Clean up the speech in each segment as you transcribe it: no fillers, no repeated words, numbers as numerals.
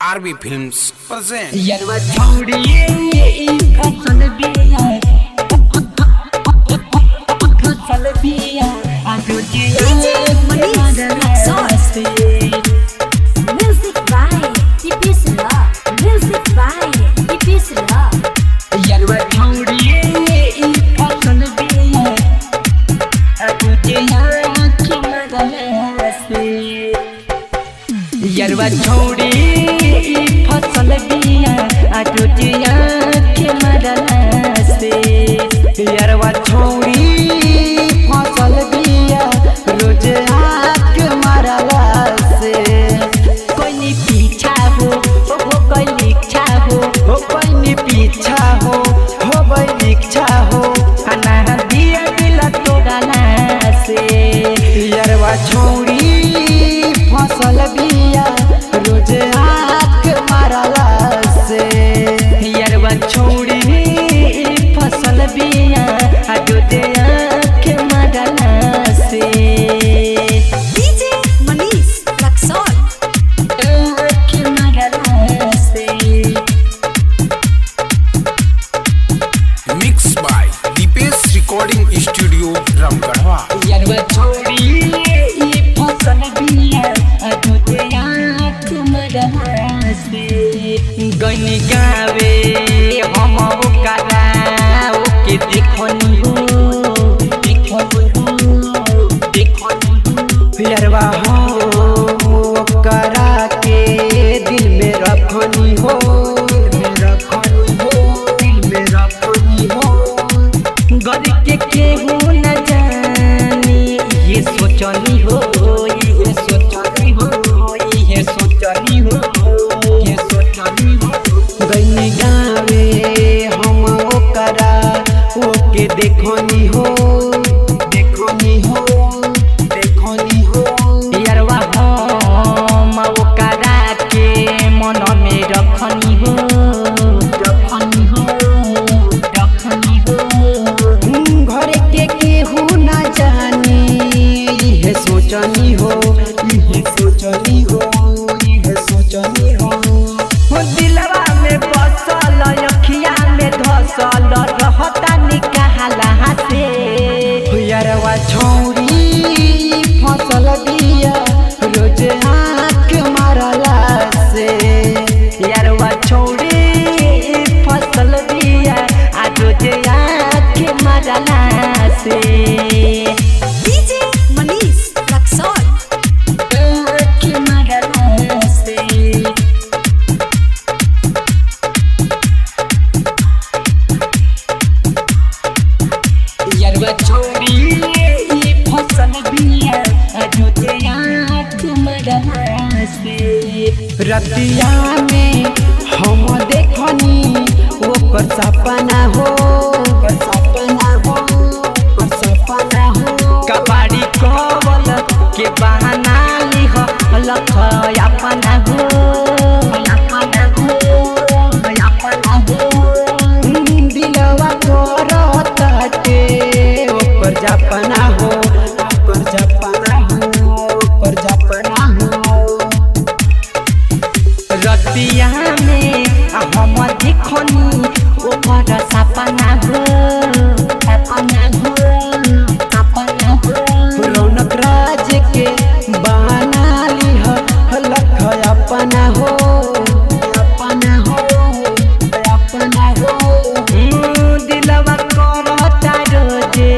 RB films present यरवा छोड़िए फसल बिया आजो Music by Tipisla. Music by Tipisla. यरवा छोड़िए फसल बिया आजो यरवा छोड़ी फसल बिया आजो के मरला से यरवा छोड़ी फसल बिया रोज आँख मरला से कोई नहीं पीछा हो कोई लिखा हो कोई नहीं पीछा हो कोई लिखा हो अना दिया दिल तोड़ना से यरवा छोड़ी फसल बिया रोज आँख मरला से यरवा छोड़ी फसल बिया रोज आँख मरला से DJ Manish Laxon. आँख मरला से mix by Dipesh recording studio Ramgarhwa. यरवा छोड़ी फसल बिया रोज आँख मरला से गनी गावे हम ओकरा ओके देखनी हो यरवा हो ओकरा के दिल में रखनी हो दिल में रखनी हो गरी के केहू न जानी ये सोचनी हो ये सोचनी हो ये सोचनी हो ये सोचनी हो गई गावे हम ओकरा ओके देखनी हो देखनी हो देखनी हो यरवा हम ओकरा के मन में रखनी हो रखनी हो रखनी हो घर के केहू न जानी ये सोचनी हो ये सोचनी हो ये सोचनी हो दिलवा में बसल अखिया में धसल रहता निकाला से यरवा छोड़ी फसल बिया रोज आँख मरला से यरवा छोड़ी फसल बिया रोज आँख मरला से DJ Manish Laxon. आँख मरला से यरवा छोड़ी फसल बिया रोज आँख मरला से रतिया में हम देखनी ओकर सपना हो सपना हो सपना हो कबाड़ी कवल के बहाना लिह लख अपना हो अपना हो अपना हो दिलवा करताटे ओकर जपना हो ओकर जपना हो ओकर जपना हो रतिया में हम देखनी ओकर सपना हो सपना हो सपना हो रौनक राज के बहाना लिह लख अपना हो अपना हो अपना हो दिलवा करता रोजे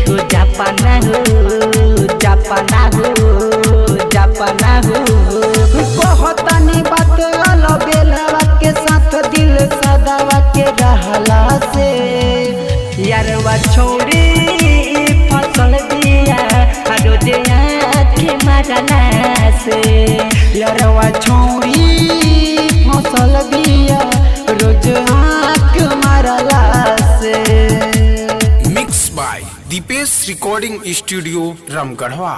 हो जपना हो जपना हो जपना हो कहतनी बात बेलवा के साथ दिल सदावा के रहला से यरवा छोड़ी फसल बिया रोज आँख मरला से यरवा छोड़ी फसल बिया रोज आँख मरला से mix by Dipesh recording studio Ramgarhwa.